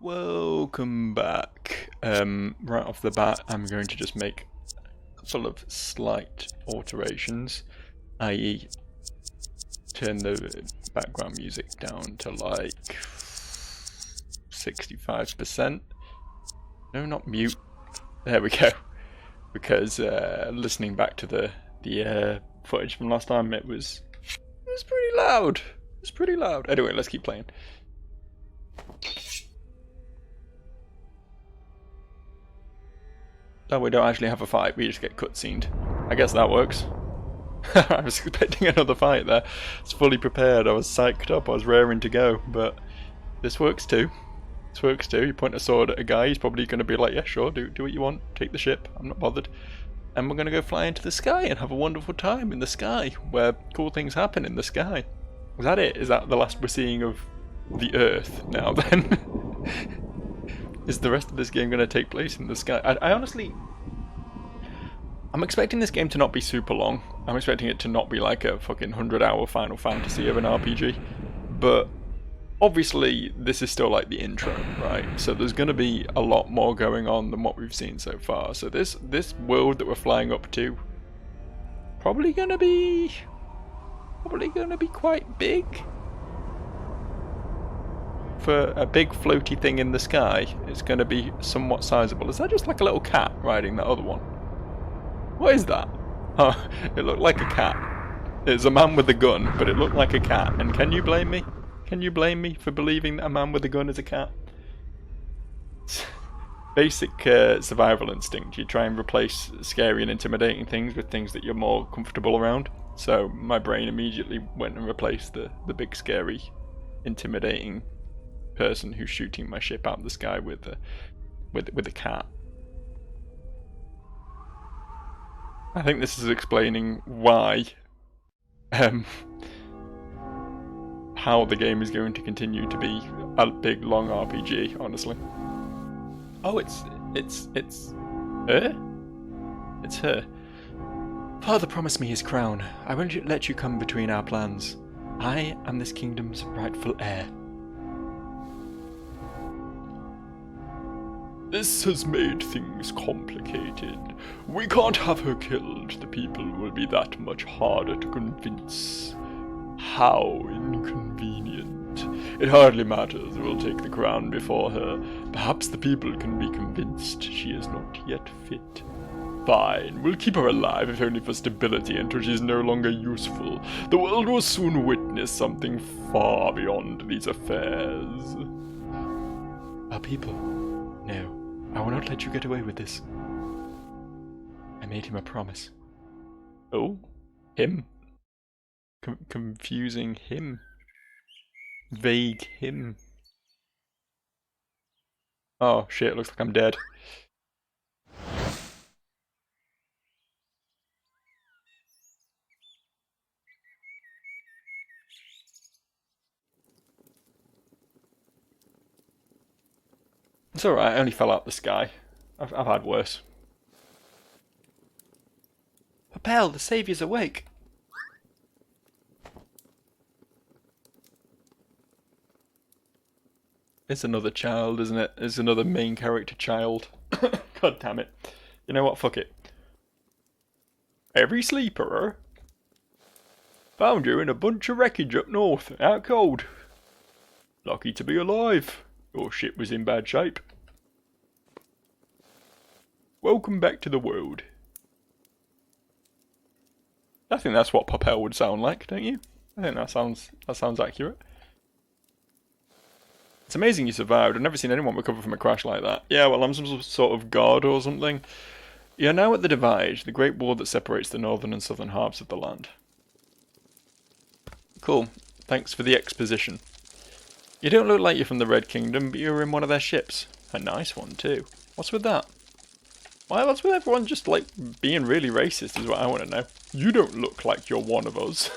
Welcome back. Right off the bat, I'm going to just make a couple of slight alterations, i.e. turn the background music down to like 65%. No, not mute. There we go. Because listening back to the footage from last time, it was pretty loud. It was pretty loud. Anyway, let's keep playing. Oh, we don't actually have a fight, we just get cutscened. I guess that works. I was expecting another fight there. I was fully prepared, I was psyched up, I was raring to go, but this works too. This works too. You point a sword at a guy, he's probably going to be like, yeah, sure, do what you want, take the ship, I'm not bothered. And we're going to go fly into the sky and have a wonderful time in the sky, where cool things happen in the sky. Is that it? Is that the last we're seeing of the Earth now then? Is the rest of this game going to take place in the sky? I honestly... I'm expecting this game to not be super long. I'm expecting it to not be like a fucking 100-hour Final Fantasy of an RPG. But obviously this is still like the intro, right? So there's going to be a lot more going on than what we've seen so far. So this world that we're flying up to probably going to be quite big. For a big floaty thing in the sky, it's going to be somewhat sizable. Is that just like a little cat riding that other one? What is that? Oh, it looked like a cat. It's a man with a gun, but it looked like a cat. And can you blame me? Can you blame me for believing that a man with a gun is a cat? Basic survival instinct. You try and replace scary and intimidating things with things that you're more comfortable around. So my brain immediately went and replaced the big scary, intimidating person who's shooting my ship out of the sky with a cat. I think this is explaining why how the game is going to continue to be a big long RPG, honestly. Oh, it's her? It's her. Father promised me his crown. I won't let you come between our plans. I am this kingdom's rightful heir. This has made things complicated. We can't have her killed. The people will be that much harder to convince. How inconvenient. It hardly matters. We'll take the crown before her. Perhaps the people can be convinced she is not yet fit. Fine, we'll keep her alive if only for stability until she's no longer useful. The world will soon witness something far beyond these affairs. Our people? No. I will not let you get away with this. I made him a promise. Oh? Him? Confusing him? Vague him? Oh shit, looks like I'm dead. It's alright, I only fell out the sky. I've had worse. Papel, the Saviour's awake! It's another child, isn't it? It's another main character child. God damn it. You know what, fuck it. Every sleeper? Found you in a bunch of wreckage up north, out cold. Lucky to be alive. Your ship was in bad shape. Welcome back to the world. I think that's what Papel would sound like, don't you? I think that sounds accurate. It's amazing you survived. I've never seen anyone recover from a crash like that. Yeah, well, I'm some sort of god or something. You're now at the Divide, the great wall that separates the northern and southern halves of the land. Cool. Thanks for the exposition. You don't look like you're from the Red Kingdom, but you're in one of their ships. A nice one, too. What's with that? Why, what's with everyone just, like, being really racist is what I want to know. You don't look like you're one of us.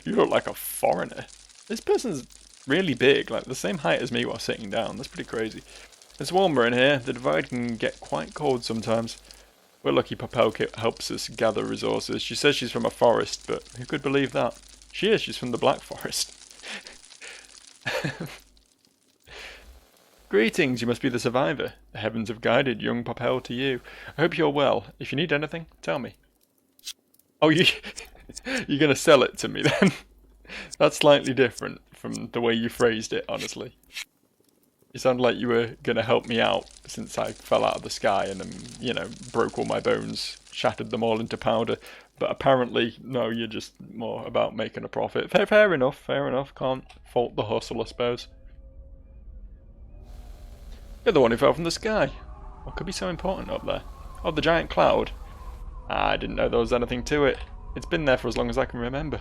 You look like a foreigner. This person's really big, like the same height as me while sitting down. That's pretty crazy. It's warmer in here. The Divide can get quite cold sometimes. We're lucky Papel helps us gather resources. She says she's from a forest, but who could believe that? She is. She's from the Black Forest. Greetings, you must be the survivor. The heavens have guided young Popel to you. I hope you're well. If you need anything, tell me. Oh, you're going to sell it to me then? That's slightly different from the way you phrased it, honestly. You sound like you were going to help me out since I fell out of the sky and, you know, broke all my bones, shattered them all into powder. But apparently, no, you're just more about making a profit. Fair enough, fair enough. Can't fault the hustle, I suppose. You're the one who fell from the sky. What could be so important up there? Oh, the giant cloud. I didn't know there was anything to it. It's been there for as long as I can remember.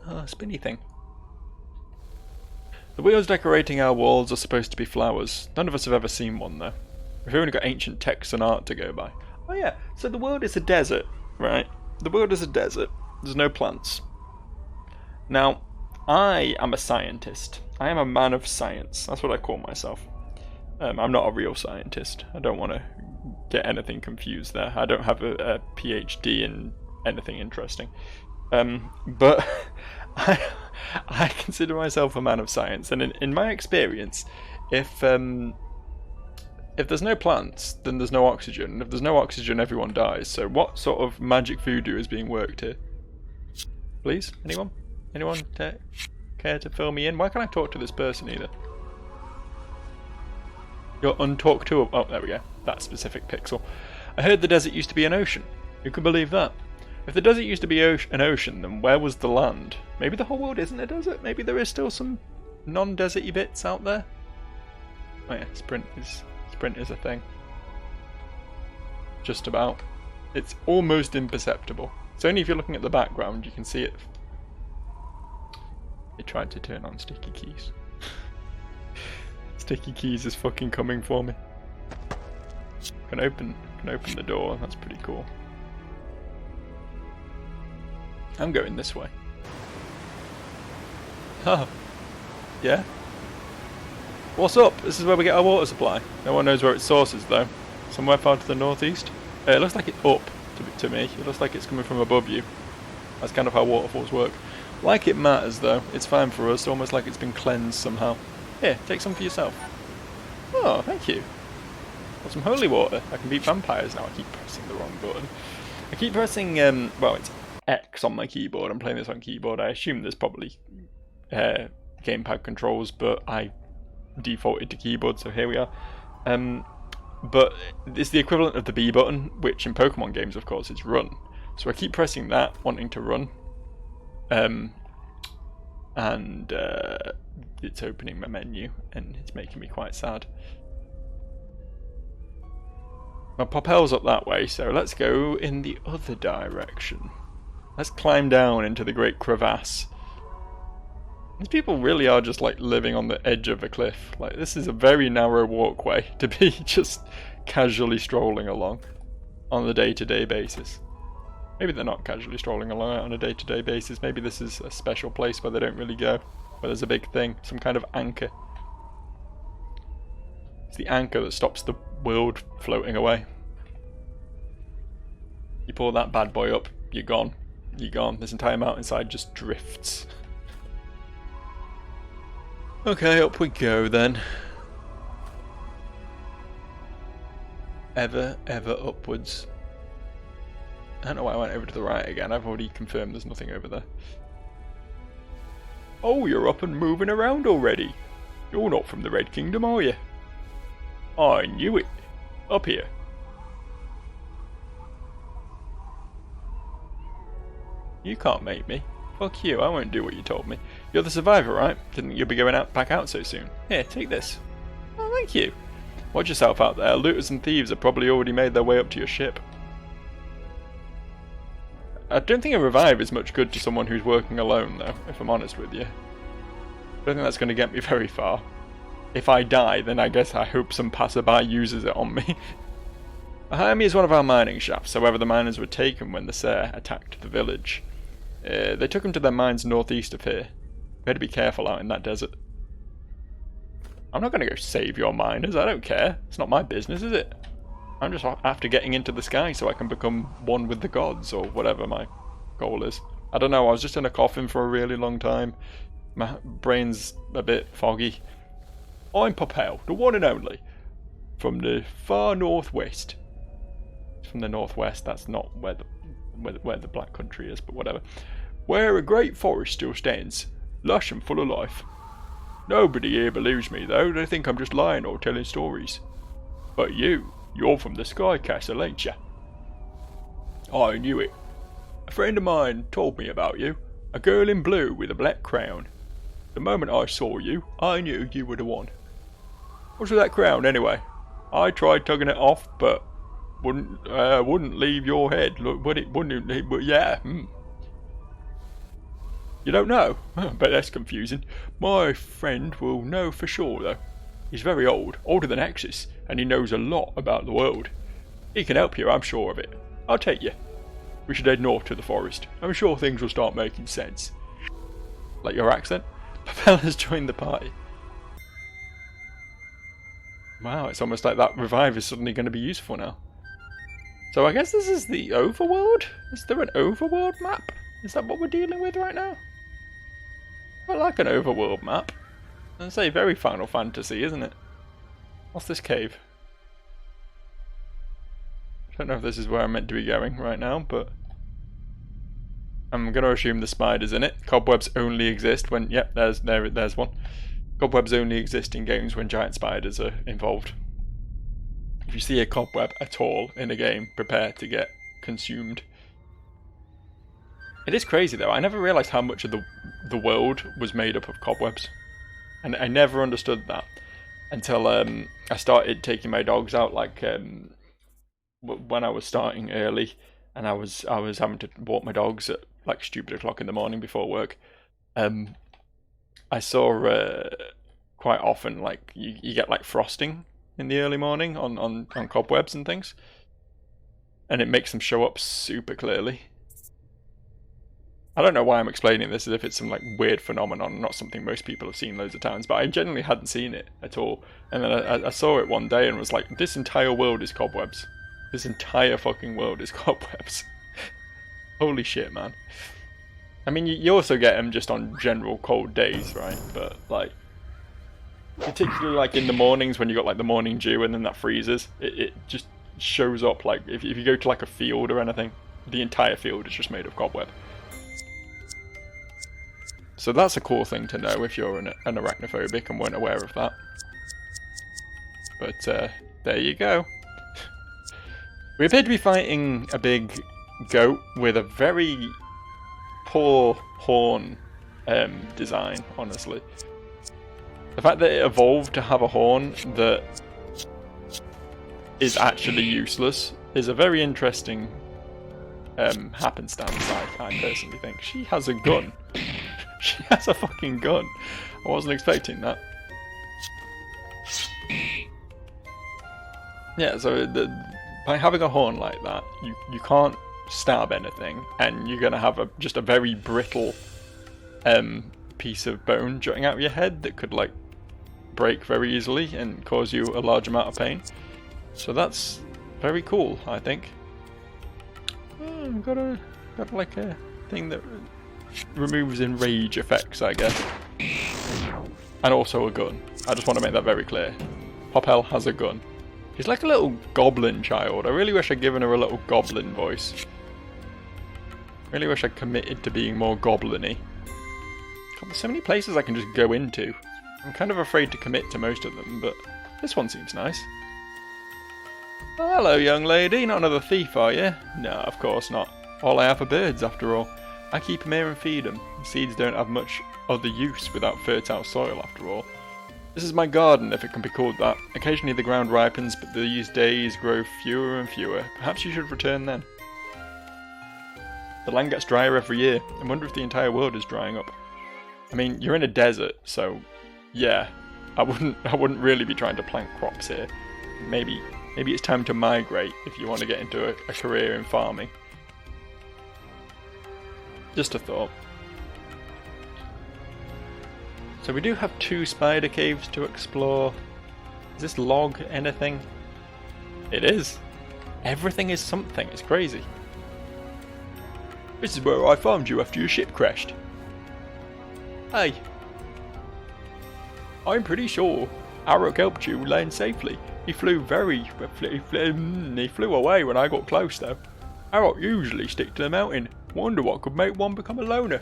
Oh, spinny thing. The wheels decorating our walls are supposed to be flowers. None of us have ever seen one, though. We've only got ancient texts and art to go by. Oh yeah, so the world is a desert, right? The world is a desert. There's no plants. Now, I am a scientist. I am a man of science. That's what I call myself. I'm not a real scientist. I don't want to get anything confused there. I don't have a PhD in anything interesting. But I consider myself a man of science, and in my experience, if there's no plants, then there's no oxygen. If there's no oxygen, everyone dies. So what sort of magic voodoo is being worked here? Please? Anyone? Anyone care to fill me in? Why can't I talk to this person either? You're untalked to. Oh, there we go. That specific pixel. I heard the desert used to be an ocean. Who could believe that? If the desert used to be an ocean, then where was the land? Maybe the whole world isn't a desert? Maybe there is still some non-deserty bits out there? Oh yeah, sprint is a thing. Just about. It's almost imperceptible. It's only if you're looking at the background you can see it. It tried to turn on sticky keys. Sticky keys is fucking coming for me. Can open the door, that's pretty cool. I'm going this way. Oh. Yeah? What's up? This is where we get our water supply. No one knows where its source is though. Somewhere far to the northeast. It looks like it's up to me. It looks like it's coming from above you. That's kind of how waterfalls work. Like it matters though. It's fine for us, almost like it's been cleansed somehow. Here, take some for yourself. Oh, thank you. Got some holy water. I can beat vampires now. I keep pressing the wrong button. I keep pressing, well, it's X on my keyboard. I'm playing this on keyboard. I assume there's probably gamepad controls, but I defaulted to keyboard, so here we are. But it's the equivalent of the B button, which in Pokemon games, of course, is run. So I keep pressing that, wanting to run. And it's opening my menu, and it's making me quite sad. My Popel's up that way, so let's go in the other direction. Let's climb down into the great crevasse. These people really are just like living on the edge of a cliff. Like, this is a very narrow walkway to be just casually strolling along on a day-to-day basis. Maybe they're not casually strolling along on a day-to-day basis. Maybe this is a special place where they don't really go, where there's a big thing, some kind of anchor. It's the anchor that stops the world floating away. You pull that bad boy up, you're gone. You're gone. This entire mountainside just drifts. Okay, up we go then. Ever upwards. I don't know why I went over to the right again. I've already confirmed there's nothing over there. Oh, you're up and moving around already. You're not from the Red Kingdom, are you? I knew it. Up here. You can't make me. Fuck you, I won't do what you told me. You're the survivor, right? Didn't think you'd be going back out so soon. Here, take this. Oh, thank you. Watch yourself out there. Looters and thieves have probably already made their way up to your ship. I don't think a revive is much good to someone who's working alone, though, if I'm honest with you. I don't think that's going to get me very far. If I die, then I guess I hope some passerby uses it on me. Behind me is one of our mining shafts. However, the miners were taken when the Sere attacked the village. They took them to their mines northeast of here. Better be careful out in that desert. I'm not going to go save your miners, I don't care. It's not my business, is it? I'm just after getting into the sky so I can become one with the gods, or whatever my goal is. I don't know, I was just in a coffin for a really long time. My brain's a bit foggy. I'm Popel, the one and only, from the far northwest. From the northwest, that's not where the Black Country is, but whatever. Where a great forest still stands, lush and full of life. Nobody here believes me, though. They think I'm just lying or telling stories. But you're from the Sky Castle, ain't ya? I knew it. A friend of mine told me about you. A girl in blue with a black crown. The moment I saw you, I knew you were the one. What's with that crown, anyway? I tried tugging it off, but wouldn't leave your head. Look, wouldn't. Yeah. You don't know? But that's confusing. My friend will know for sure, though. He's very old, older than Axis, and he knows a lot about the world. He can help you, I'm sure of it. I'll take you. We should head north to the forest. I'm sure things will start making sense. Like your accent? Popel has joined the party. Wow, it's almost like that revive is suddenly going to be useful now. So I guess this is the overworld? Is there an overworld map? Is that what we're dealing with right now? I like an overworld map. I'd say very Final Fantasy, isn't it? What's this cave? I don't know if this is where I'm meant to be going right now, but I'm going to assume the spider's in it. Cobwebs only exist when... Yep, there's one. Cobwebs only exist in games when giant spiders are involved. If you see a cobweb at all in a game, prepare to get consumed. It is crazy though, I never realised how much of the world was made up of cobwebs. And I never understood that until I started taking my dogs out, like when I was starting early, and I was having to walk my dogs at like stupid o'clock in the morning before work. I saw quite often like you get like frosting in the early morning on cobwebs and things, and it makes them show up super clearly. I don't know why I'm explaining this as if it's some like weird phenomenon, not something most people have seen loads of times, but I genuinely hadn't seen it at all. And then I saw it one day and was like, this entire world is cobwebs. This entire fucking world is cobwebs. Holy shit, man. I mean, you also get them just on general cold days, right? But like, particularly like in the mornings when you got like the morning dew and then that freezes, it just shows up. Like if you go to like a field or anything, the entire field is just made of cobweb. So that's a cool thing to know if you're an arachnophobic and weren't aware of that. But there you go. We appear to be fighting a big goat with a very poor horn design, honestly. The fact that it evolved to have a horn that is actually useless is a very interesting happenstance, I personally think. She has a gun. She has a fucking gun. I wasn't expecting that. Yeah, so by having a horn like that, you can't stab anything, and you're gonna have just a very brittle piece of bone jutting out of your head that could like break very easily and cause you a large amount of pain. So that's very cool, I think. Got like a thing that removes enrage effects, I guess. And also a gun. I just want to make that very clear. Popel has a gun. She's like a little goblin child. I really wish I'd given her a little goblin voice. Really wish I'd committed to being more goblin-y. God, there's so many places I can just go into. I'm kind of afraid to commit to most of them, but this one seems nice. Oh, hello, young lady. Not another thief, are you? No, of course not. All I have are birds, after all. I keep them here and feed them. The seeds don't have much other use without fertile soil, after all. This is my garden, if it can be called that. Occasionally the ground ripens, but these days grow fewer and fewer. Perhaps you should return then. The land gets drier every year. I wonder if the entire world is drying up. I mean, you're in a desert, so yeah, I wouldn't really be trying to plant crops here. Maybe it's time to migrate if you want to get into a career in farming. Just a thought. So we do have 2 spider caves to explore. Is this log anything? It is. Everything is something. It's crazy. This is where I found you after your ship crashed. Hey. I'm pretty sure Aruk helped you land safely. He flew away when I got close though. Aruk usually stick to the mountain. Wonder what could make one become a loner.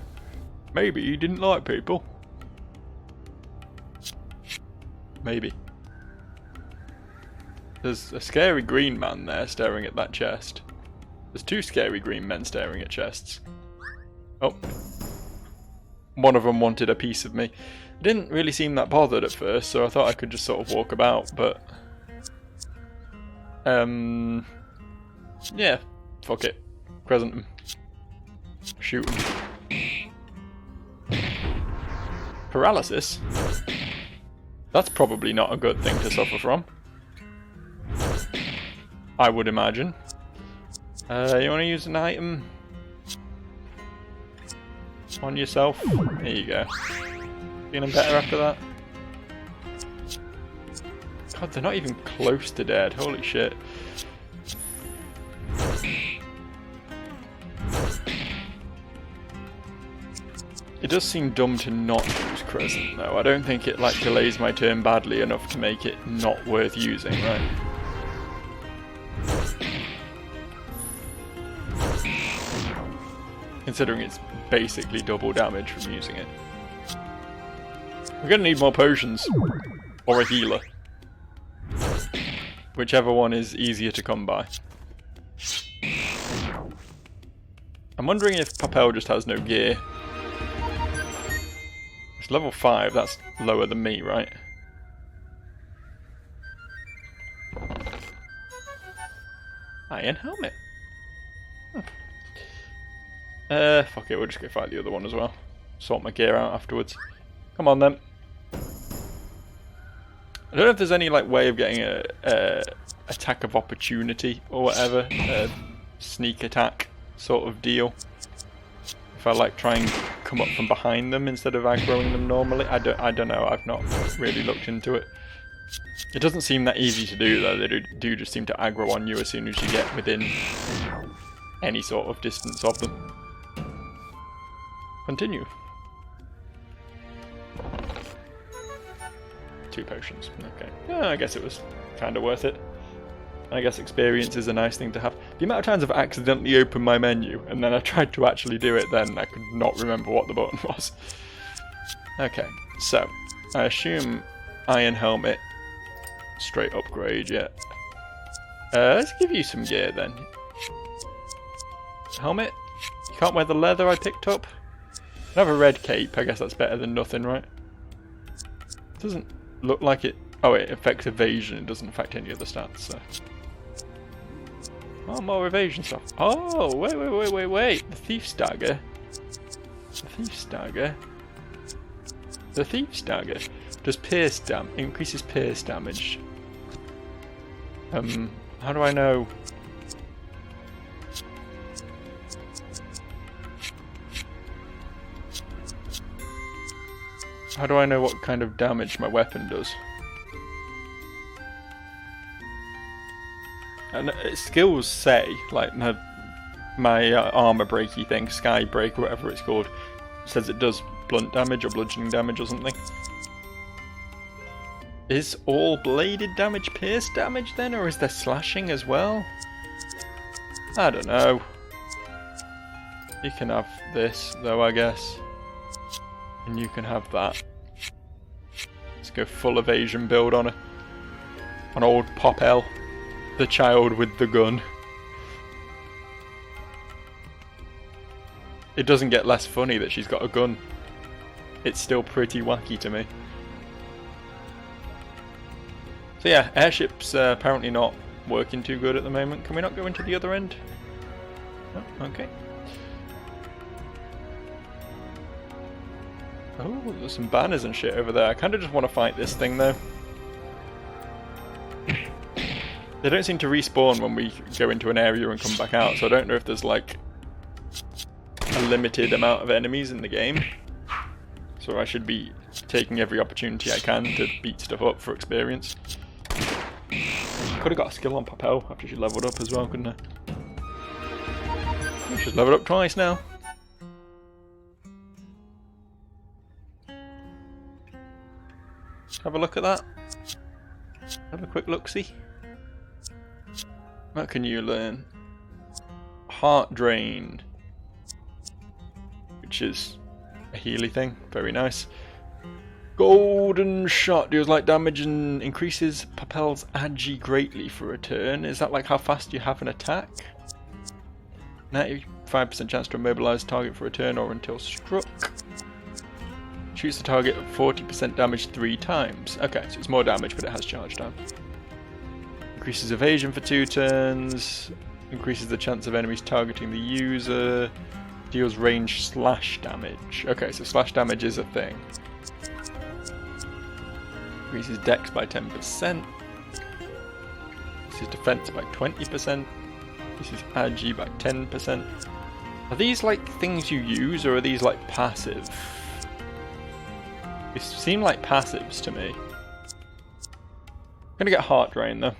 Maybe he didn't like people. Maybe. There's a scary green man there staring at that chest. There's two scary green men staring at chests. Oh. One of them wanted a piece of me. Didn't really seem that bothered at first, so I thought I could just sort of walk about, but... yeah, fuck it. Present him. Shoot him. Paralysis? That's probably not a good thing to suffer from. I would imagine. You want to use an item on yourself? There you go. Feeling better after that? God, they're not even close to dead. Holy shit. It does seem dumb to not use Crescent though. I don't think it like delays my turn badly enough to make it not worth using, right? Considering it's basically double damage from using it. We're gonna need more potions. Or a healer. Whichever one is easier to come by. I'm wondering if Papel just has no gear. It's level 5, that's lower than me, right? Iron helmet. Fuck it, we'll just go fight the other one as well. Sort my gear out afterwards. Come on then. I don't know if there's any like way of getting a attack of opportunity or whatever, a sneak attack sort of deal. If I like try and come up from behind them instead of aggroing them normally, I don't know. I've not really looked into it. It doesn't seem that easy to do though. They do just seem to aggro on you as soon as you get within any sort of distance of them. Continue. 2 potions. Okay. Yeah, I guess it was kind of worth it. I guess experience is a nice thing to have. The amount of times I've accidentally opened my menu and then I tried to actually do it, then I could not remember what the button was. Okay, so I assume Iron Helmet, straight upgrade, yeah. Let's give you some gear then. Helmet? You can't wear the leather I picked up? I have a red cape, I guess that's better than nothing, right? It doesn't look like it... Oh, it affects evasion, it doesn't affect any other stats, so... Oh, more evasion stuff. Oh, wait. The Thief's Dagger. The Thief's Dagger does pierce damage, increases pierce damage. How do I know? How do I know what kind of damage my weapon does? And skills say, like my armor breaky thing, Sky Break or whatever it's called, says it does blunt damage or bludgeoning damage or something. Is all bladed damage pierce damage then, or is there slashing as well? I don't know. You can have this though, I guess. And you can have that. Let's go full evasion build on old Popel. The child with the gun. It doesn't get less funny that she's got a gun. It's still pretty wacky to me. So yeah, airship's apparently not working too good at the moment. Can we not go into the other end? Oh, okay. Oh, there's some banners and shit over there. I kind of just want to fight this thing though. They don't seem to respawn when we go into an area and come back out, so I don't know if there's like a limited amount of enemies in the game. So I should be taking every opportunity I can to beat stuff up for experience. Could have got a skill on Papel after she leveled up as well, couldn't I? She's leveled up twice now. have a look at that. Have a quick look-see. What can you learn? Heart Drain, which is a Healy thing. Very nice. Golden Shot deals light damage and increases Papel's Agi greatly for a turn. Is that like how fast you have an attack? 95% chance to immobilize target for a turn or until struck. Shoots the target at 40% damage 3 times. Okay, so it's more damage, but it has charge time. Increases evasion for 2 turns. Increases the chance of enemies targeting the user. Deals range slash damage. Okay, so slash damage is a thing. Increases dex by 10%. Increases defense by 20%. Increases agi by 10%. Are these like things you use, or are these like passive? They seem like passives to me. I'm gonna get Heart Drain though,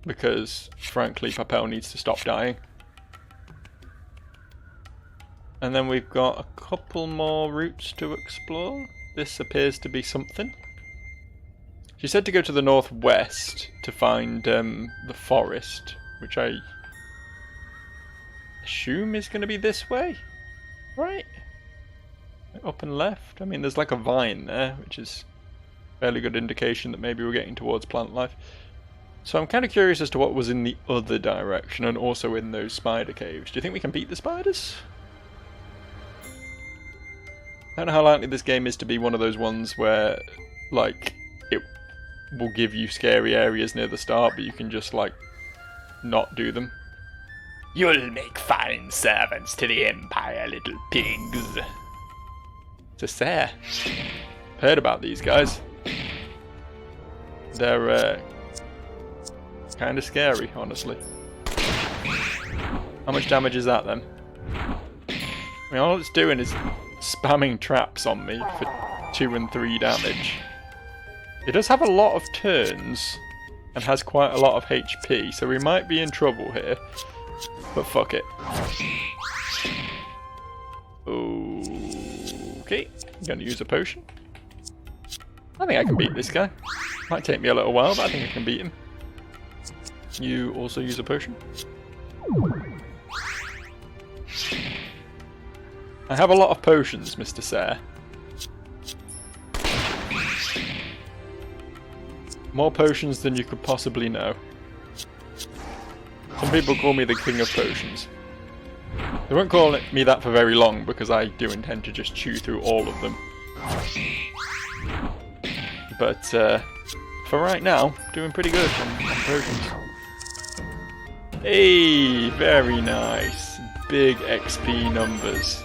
because frankly Papel needs to stop dying. And then we've got a couple more routes to explore. This appears to be something. She said to go to the northwest to find the forest, which I assume is going to be this way, right? Up and left. I mean, there's like a vine there, which is a fairly good indication that maybe we're getting towards plant life. So I'm kind of curious as to what was in the other direction and also in those spider caves. Do you think we can beat the spiders? I don't know how likely this game is to be one of those ones where, like, it will give you scary areas near the start, but you can just, like, not do them. You'll make fine servants to the Empire, little pigs. It's a Serre. Heard about these guys. They're kind of scary, honestly. How much damage is that then? I mean, all it's doing is spamming traps on me for 2 and 3 damage. It does have a lot of turns and has quite a lot of HP, so we might be in trouble here. But fuck it. Okay, I'm going to use a potion. I think I can beat this guy. Might take me a little while, but I think I can beat him. You also use a potion. I have a lot of potions, Mr. Serre. More potions than you could possibly know. Some people call me the king of potions. They won't call me that for very long because I do intend to just chew through all of them. But for right now, doing pretty good on potions. Hey, very nice. Big XP numbers.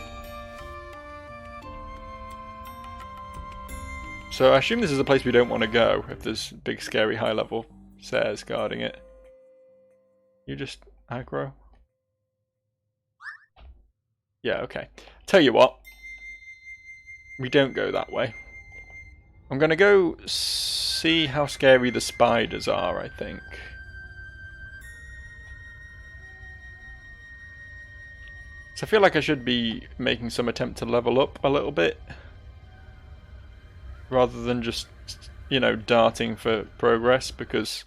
So I assume this is a place we don't want to go if there's big scary high level Serres guarding it. You just aggro? Yeah, okay. Tell you what. We don't go that way. I'm going to go see how scary the spiders are, I think. So I feel like I should be making some attempt to level up a little bit. Rather than just, you know, darting for progress, because,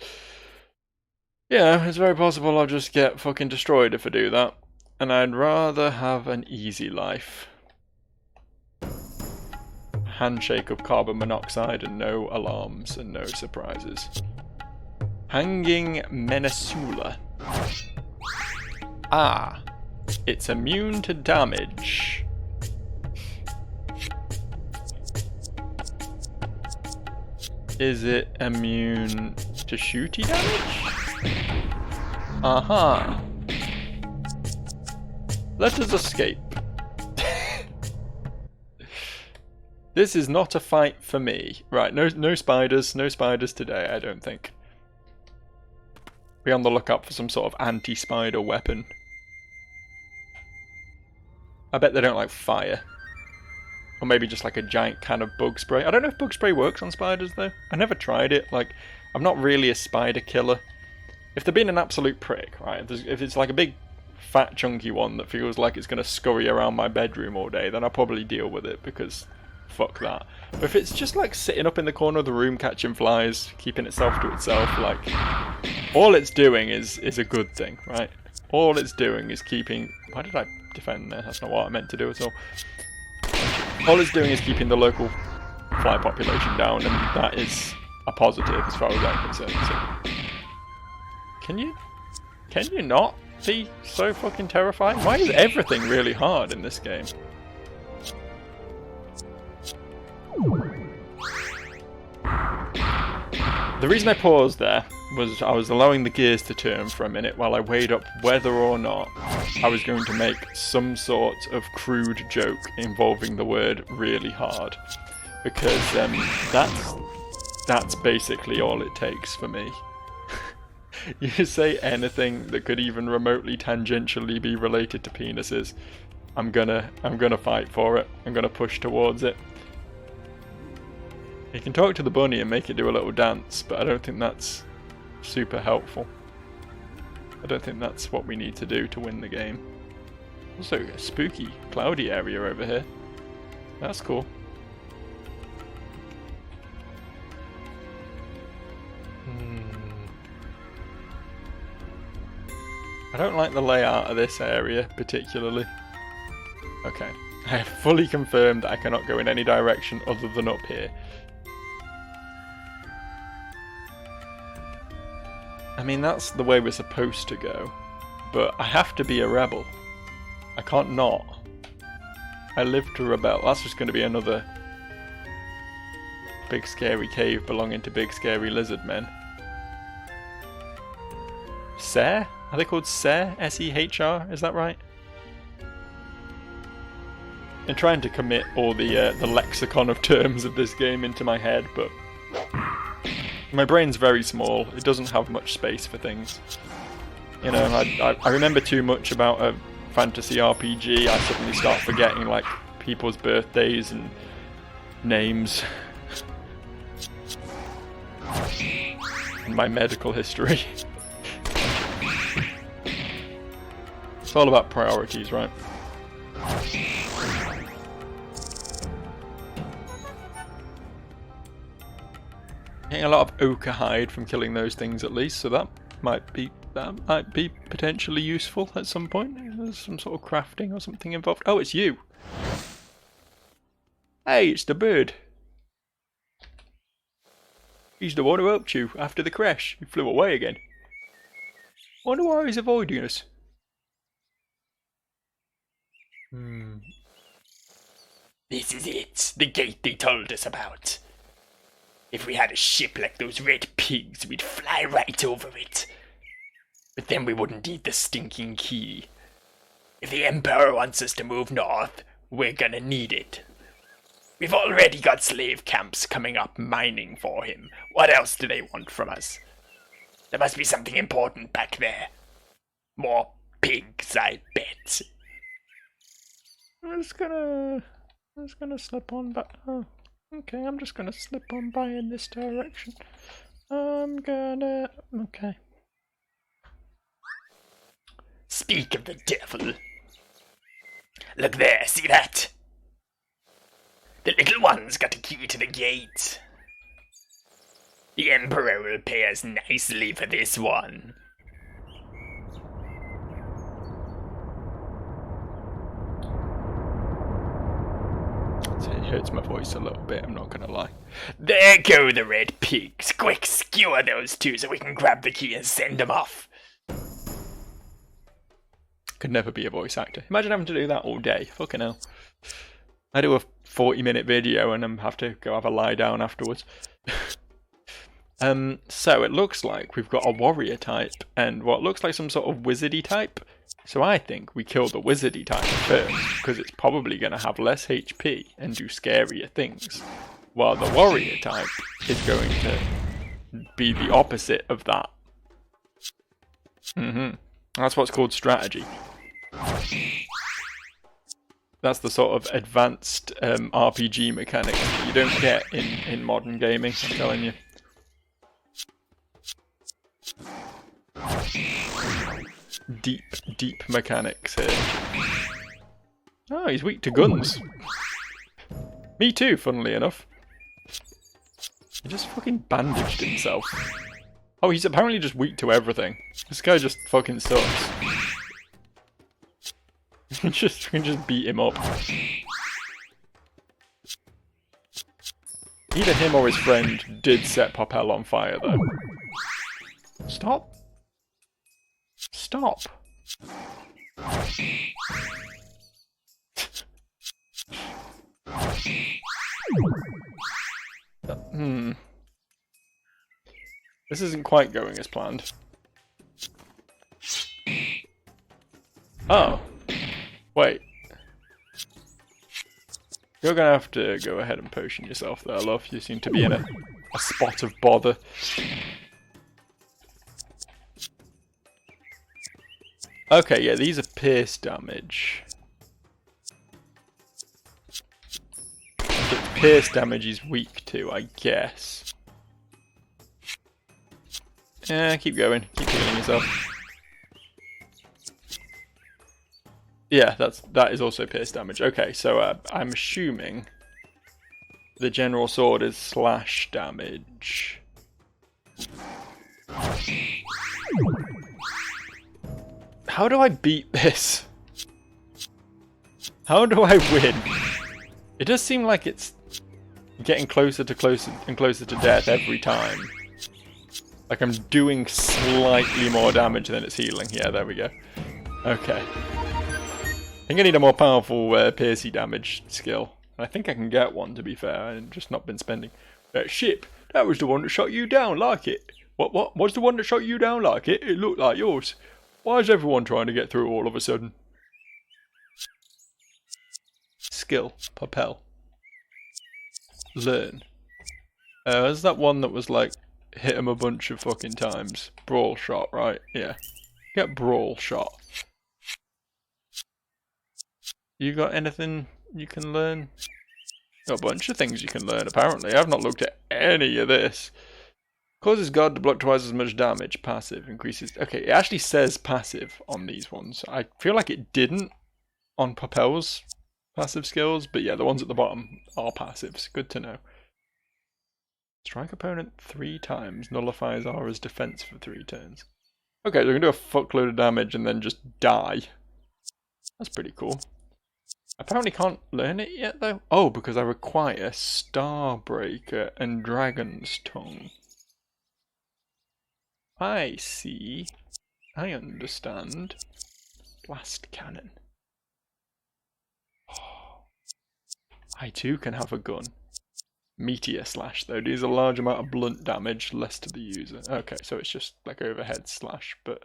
yeah, it's very possible I'll just get fucking destroyed if I do that. And I'd rather have an easy life. Handshake of carbon monoxide and no alarms and no surprises. Hanging Menesula. Ah, it's immune to damage. Is it immune to shooty damage? Aha. Let us escape. This is not a fight for me. Right, no spiders today, I don't think. Be on the lookout for some sort of anti-spider weapon. I bet they don't like fire. Or maybe just like a giant can of bug spray. I don't know if bug spray works on spiders though. I never tried it. Like, I'm not really a spider killer. If they're being an absolute prick, right? If it's like a big fat chunky one that feels like it's going to scurry around my bedroom all day, then I'll probably deal with it because fuck that. But if it's just like sitting up in the corner of the room catching flies, keeping itself to itself, like all it's doing is a good thing, right? All it's doing is keeping... Why did I defend there? That's not what I meant to do at all. All it's doing is keeping the local fly population down, and that is a positive as far as I'm concerned. So, can you not be so fucking terrifying? Why is everything really hard in this game? The reason I paused there was I was allowing the gears to turn for a minute while I weighed up whether or not I was going to make some sort of crude joke involving the word really hard. Because that's basically all it takes for me. You say anything that could even remotely tangentially be related to penises, I'm gonna fight for it. I'm gonna push towards it. You can talk to the bunny and make it do a little dance, but I don't think that's super helpful. I don't think that's what we need to do to win the game. Also, a spooky, cloudy area over here. That's cool. I don't like the layout of this area particularly. Okay, I have fully confirmed that I cannot go in any direction other than up here. I mean, that's the way we're supposed to go, but I have to be a rebel. I can't not. I live to rebel. That's just going to be another big scary cave belonging to big scary lizard men. Sehr? Are they called Sehr? S-E-H-R? Is that right? I'm trying to commit all the lexicon of terms of this game into my head, but my brain's very small. It doesn't have much space for things. You know, I remember too much about a fantasy RPG. I suddenly start forgetting like people's birthdays and names and my medical history. It's all about priorities, right? Getting a lot of ochre hide from killing those things at least, so that might be potentially useful at some point. There's some sort of crafting or something involved. Oh, it's you! Hey, it's the bird. He's the one who helped you after the crash. He flew away again. Wonder why he's avoiding us. This is it, the gate they told us about. If we had a ship like those red pigs, we'd fly right over it. But then we wouldn't need the stinking key. If the Emperor wants us to move north, we're gonna need it. We've already got slave camps coming up mining for him. What else do they want from us? There must be something important back there. More pigs, I bet. I'm just gonna slip on back. Oh, okay, I'm just gonna slip on by in this direction. Okay. Speak of the devil. Look there, see that? The little one's got a key to the gate. The Emperor will pay us nicely for this one. It hurts my voice a little bit, I'm not gonna lie. There go the red pigs. Quick, skewer those two so we can grab the key and send them off. Could never be a voice actor. Imagine having to do that all day. Fucking hell. I do a 40-minute video and then have to go have a lie down afterwards. So it looks like we've got a warrior type and what looks like some sort of wizardy type. So I think we kill the wizardy type first, because it's probably going to have less HP and do scarier things. While the warrior type is going to be the opposite of that. That's what's called strategy. That's the sort of advanced RPG mechanics that you don't get in modern gaming, I'm telling you. Deep mechanics here. Oh, he's weak to guns. Me too, funnily enough. He just fucking bandaged himself. Oh, he's apparently just weak to everything. This guy just fucking sucks. We can just beat him up. Either him or his friend did set Popel on fire, though. Stop. Stop. This isn't quite going as planned. Oh. Wait. You're gonna have to go ahead and potion yourself there, love. You seem to be in a spot of bother. Okay, yeah, these are pierce damage. So it's pierce damage he's weak to, I guess. Yeah, keep going. Keep healing yourself. Yeah, that is also pierce damage. Okay, so I'm assuming the general sword is slash damage. How do I beat this? How do I win? It does seem like it's getting closer and closer to death every time. Like I'm doing slightly more damage than it's healing. Yeah, there we go. Okay. I think I need a more powerful piercy damage skill. I think I can get one, to be fair. I've just not been spending. That ship, that was the one that shot you down like it. What was the one that shot you down like it? It looked like yours. Why is everyone trying to get through all of a sudden? Skill, Popel. Learn. Is that one that was like, hit him a bunch of fucking times? Brawl shot, right? Yeah. Get brawl shot. You got anything you can learn? Got a bunch of things you can learn, apparently. I've not looked at any of this. Causes God to block twice as much damage. Passive. Increases... Okay, it actually says passive on these ones. I feel like it didn't on Popel's passive skills, but yeah, the ones at the bottom are passives. Good to know. Strike opponent 3 times. Nullifies Aura's defense for 3 turns. Okay, so we can do a fuckload of damage and then just die. That's pretty cool. I apparently can't learn it yet, though. Oh, because I require Starbreaker and Dragon's Tongue. I see. I understand. Blast Cannon. Oh. I too can have a gun. Meteor Slash, though. Deals a large amount of blunt damage, less to the user. Okay, so it's just like overhead slash, but...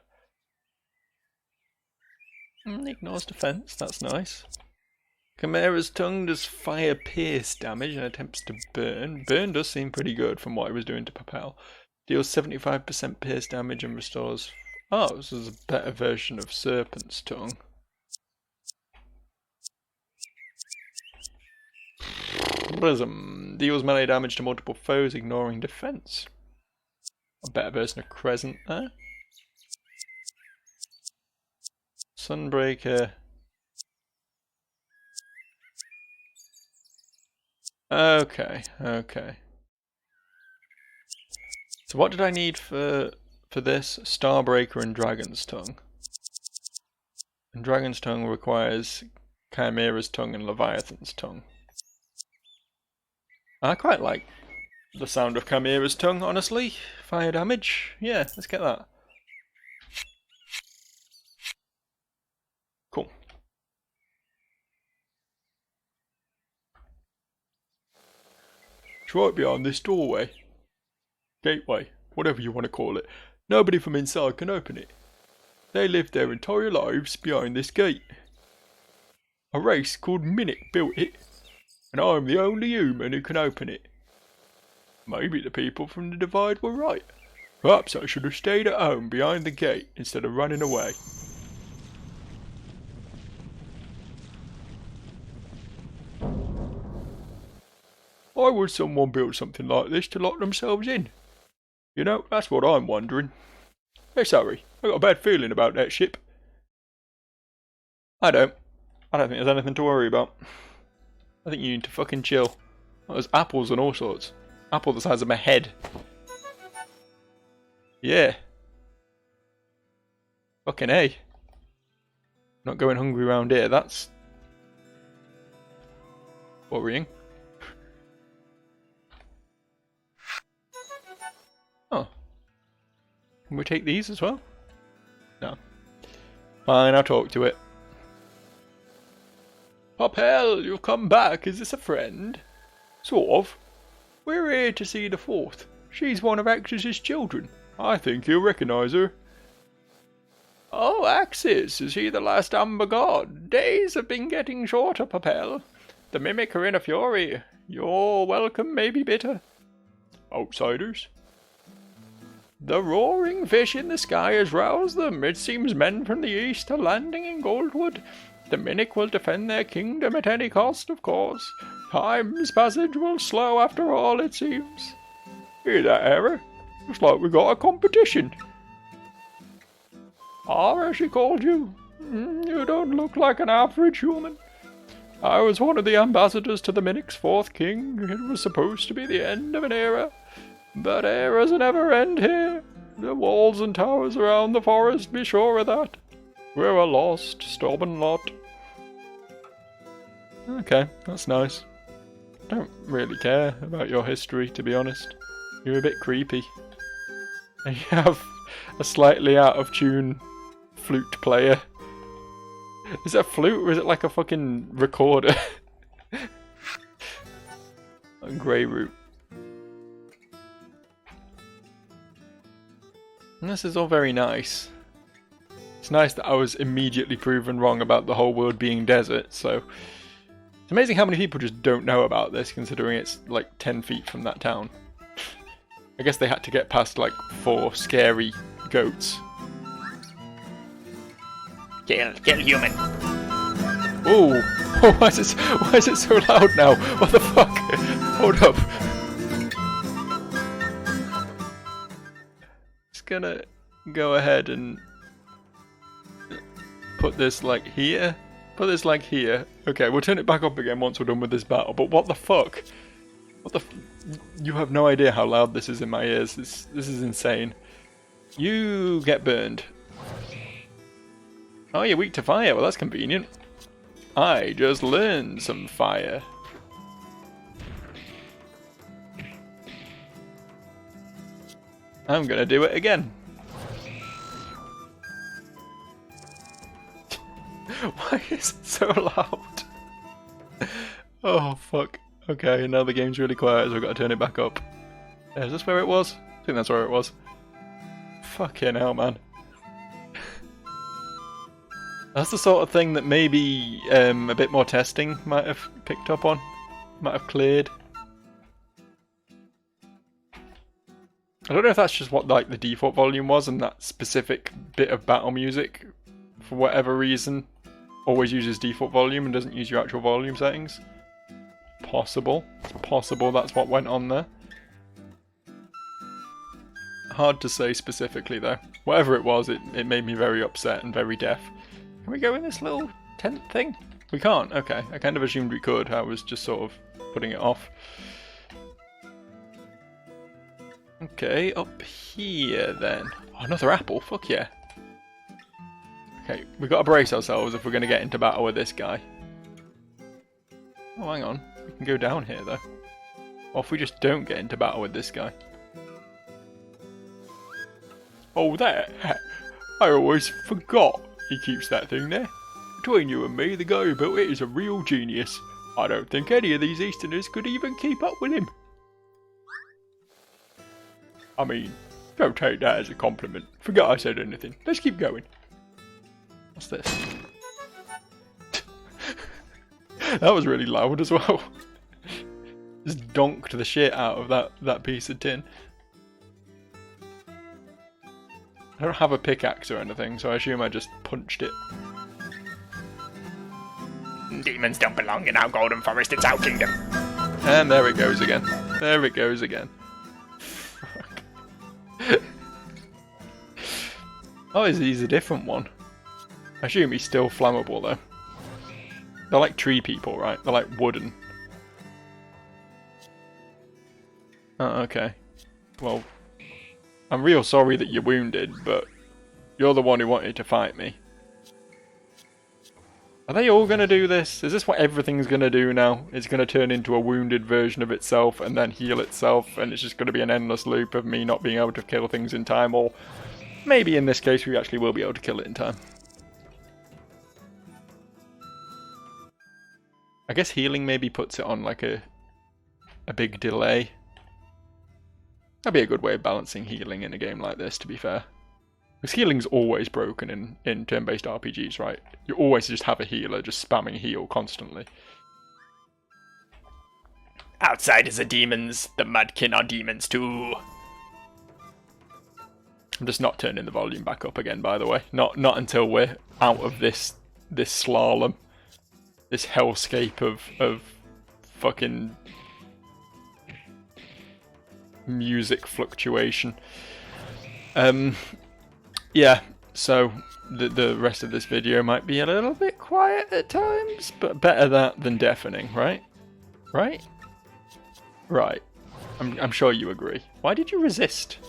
ignores defense, that's nice. Chimera's Tongue does fire pierce damage and attempts to burn. Burn does seem pretty good from what I was doing to Popel. Deals 75% pierce damage and restores... Oh, this is a better version of Serpent's Tongue. Prism. Deals melee damage to multiple foes, ignoring defense. A better version of Crescent there. Sunbreaker. Okay, okay. So what did I need for this? Starbreaker and Dragon's Tongue. And Dragon's Tongue requires Chimera's Tongue and Leviathan's Tongue. I quite like the sound of Chimera's Tongue, honestly. Fire damage. Yeah, let's get that. Cool. It's right behind this doorway. Gateway, whatever you want to call it. Nobody from inside can open it. They live their entire lives behind this gate. A race called Minnick built it, and I'm the only human who can open it. Maybe the people from the Divide were right. Perhaps I should have stayed at home behind the gate instead of running away. Why would someone build something like this to lock themselves in? You know, that's what I'm wondering. Hey, sorry, I got a bad feeling about that ship. I don't think there's anything to worry about. I think you need to fucking chill. Oh, there's apples and all sorts. Apple the size of my head. Yeah. Fucking A. Not going hungry around here, that's worrying. Oh. Can we take these as well? No. Fine, I'll talk to it. Popel, you've come back. Is this a friend? Sort of. We're here to see the fourth. She's one of Axis's children. I think you'll recognise her. Oh, Axis, is he the last Amber God? Days have been getting shorter, Popel. The Mimic are in a fury. Your welcome may be bitter. Outsiders? The roaring fish in the sky has roused them. It seems men from the east are landing in Goldwood. The Mimic will defend their kingdom at any cost, of course. Time's passage will slow after all, it seems. Hear that, Era? Looks like we got a competition. Ara, she called you. You don't look like an average human. I was one of the ambassadors to the Minic's fourth king. It was supposed to be the end of an era. But eras never end here. The walls and towers around the forest, be sure of that. We're a lost, stubborn lot. Okay, that's nice. Don't really care about your history, to be honest. You're a bit creepy. And you have a slightly out of tune flute player. Is it a flute or is it like a fucking recorder? A grey root. And this is all very nice. It's nice that I was immediately proven wrong about the whole world being desert, so... It's amazing how many people just don't know about this, considering it's like 10 feet from that town. I guess they had to get past like 4 scary goats. Kill human. Ooh! Why is it so loud now? What the fuck? Hold up. Just gonna go ahead and put this like here. Put this like here. Okay, we'll turn it back up again once we're done with this battle. But what the fuck? You have no idea how loud this is in my ears. This is insane. You get burned. Oh, you're weak to fire. Well, that's convenient. I just learned some fire. I'm gonna do it again. Why is it so loud? Oh, fuck. Okay, now the game's really quiet, so I've got to turn it back up. Is this where it was? I think that's where it was. Fucking hell, man. That's the sort of thing that maybe a bit more testing might have picked up on. Might have cleared. I don't know if that's just what like the default volume was and that specific bit of battle music, for whatever reason, always uses default volume and doesn't use your actual volume settings. Possible. It's possible that's what went on there. Hard to say specifically though. Whatever it was, it made me very upset and very deaf. Can we go in this little tent thing? We can't? Okay. I kind of assumed we could. I was just sort of putting it off. Okay, up here then. Oh, another apple? Fuck yeah. Okay, we've got to brace ourselves if we're going to get into battle with this guy. Oh, hang on. We can go down here though. Or if we just don't get into battle with this guy. Oh, that! I always forgot he keeps that thing there. Between you and me, the guy who built it is a real genius. I don't think any of these Easterners could even keep up with him. I mean, don't take that as a compliment. Forget I said anything. Let's keep going. What's this? That was really loud as well. Just donked the shit out of that piece of tin. I don't have a pickaxe or anything, so I assume I just punched it. Demons don't belong in our golden forest, it's our kingdom. And there it goes again. There it goes again. Fuck. Oh, he's a different one. I assume he's still flammable though. They're like tree people, right? They're like wooden. Oh, okay. Well, I'm real sorry that you're wounded, but you're the one who wanted to fight me. Are they all going to do this? Is this what everything's going to do now? It's going to turn into a wounded version of itself and then heal itself, and it's just going to be an endless loop of me not being able to kill things in time, or maybe in this case we actually will be able to kill it in time. I guess healing maybe puts it on like a big delay. That'd be a good way of balancing healing in a game like this, to be fair. Because healing's always broken in turn-based RPGs, right? You always just have a healer just spamming heal constantly. Outsiders are demons, the Mudkin are demons too. I'm just not turning the volume back up again, by the way. Not until we're out of this slalom. This hellscape of fucking music fluctuation. Yeah, so the rest of this video might be a little bit quiet at times, but better that than deafening, right? Right? Right. I'm sure you agree. Why did you resist?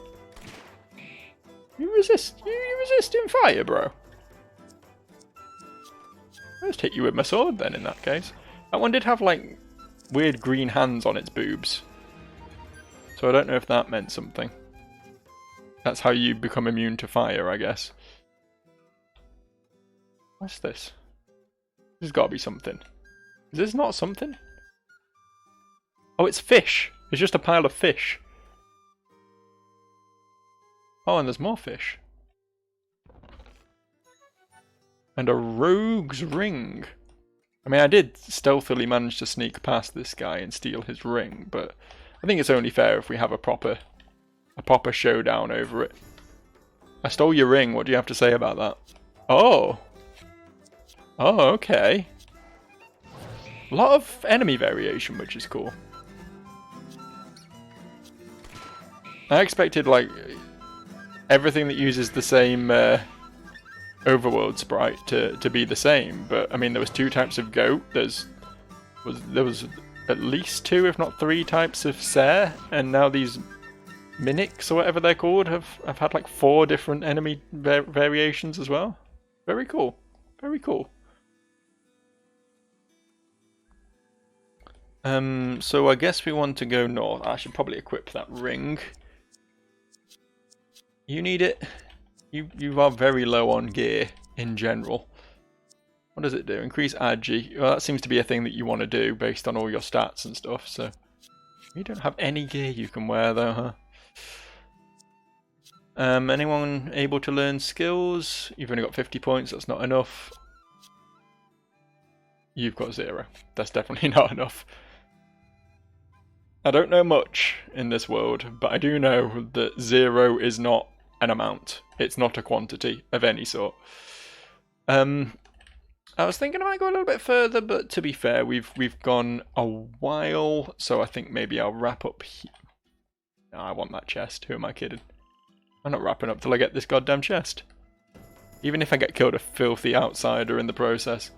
You resist in fire, bro. I'll just hit you with my sword then in that case. That one did have like weird green hands on its boobs. So I don't know if that meant something. That's how you become immune to fire, I guess. What's this? There's gotta be something. Is this not something? Oh, it's fish. It's just a pile of fish. Oh, and there's more fish. And a rogue's ring. I mean, I did stealthily manage to sneak past this guy and steal his ring, but I think it's only fair if we have a proper showdown over it. I stole your ring. What do you have to say about that? Oh. Oh, okay. A lot of enemy variation, which is cool. I expected, like, everything that uses the same overworld sprite to be the same, but I mean, there was 2 types of goat. There was at least 2, if not 3 types of Sare, and now these Minics or whatever they're called have had like 4 different enemy variations as well. Very cool. Very cool. So I guess we want to go north. I should probably equip that ring. You need it. You are very low on gear in general. What does it do? Increase agi. Well, that seems to be a thing that you want to do based on all your stats and stuff, so you don't have any gear you can wear though, huh? Anyone able to learn skills? You've only got 50 points, that's not enough. You've got 0. That's definitely not enough. I don't know much in this world, but I do know that 0 is not an amount. It's not a quantity of any sort. I was thinking I might go a little bit further, but to be fair, we've gone a while, so I think maybe I'll wrap up here. No, I want that chest. Who am I kidding? I'm not wrapping up till I get this goddamn chest. Even if I get killed a filthy outsider in the process.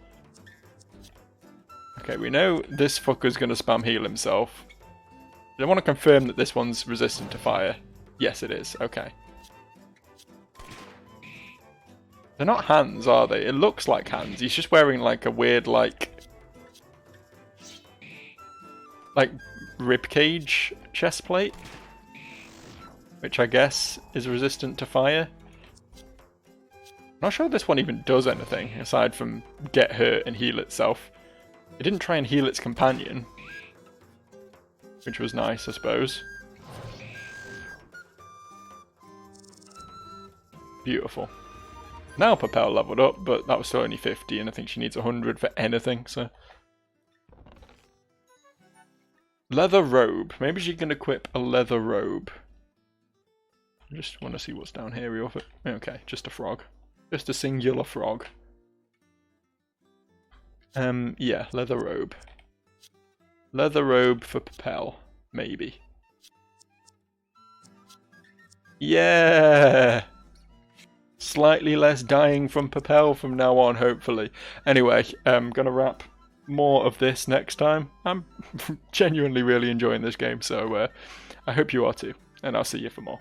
Okay, we know this fucker's gonna spam heal himself. I want to confirm that this one's resistant to fire. Yes, it is. Okay. They're not hands, are they? It looks like hands. He's just wearing like a weird like ribcage chest plate, which I guess is resistant to fire. Not sure this one even does anything aside from get hurt and heal itself. It didn't try and heal its companion, which was nice, I suppose. Beautiful. Now Papel leveled up, but that was still only 50, and I think she needs 100 for anything, so... Leather robe. Maybe she can equip a leather robe. I just want to see what's down here real quick. Okay, just a frog. Just a singular frog. Yeah, leather robe. Leather robe for Papel. Maybe. Yeah! Slightly less dying from Papel from now on, hopefully. Anyway, I'm gonna wrap more of this next time. I'm genuinely really enjoying this game, so I hope you are too, and I'll see you for more.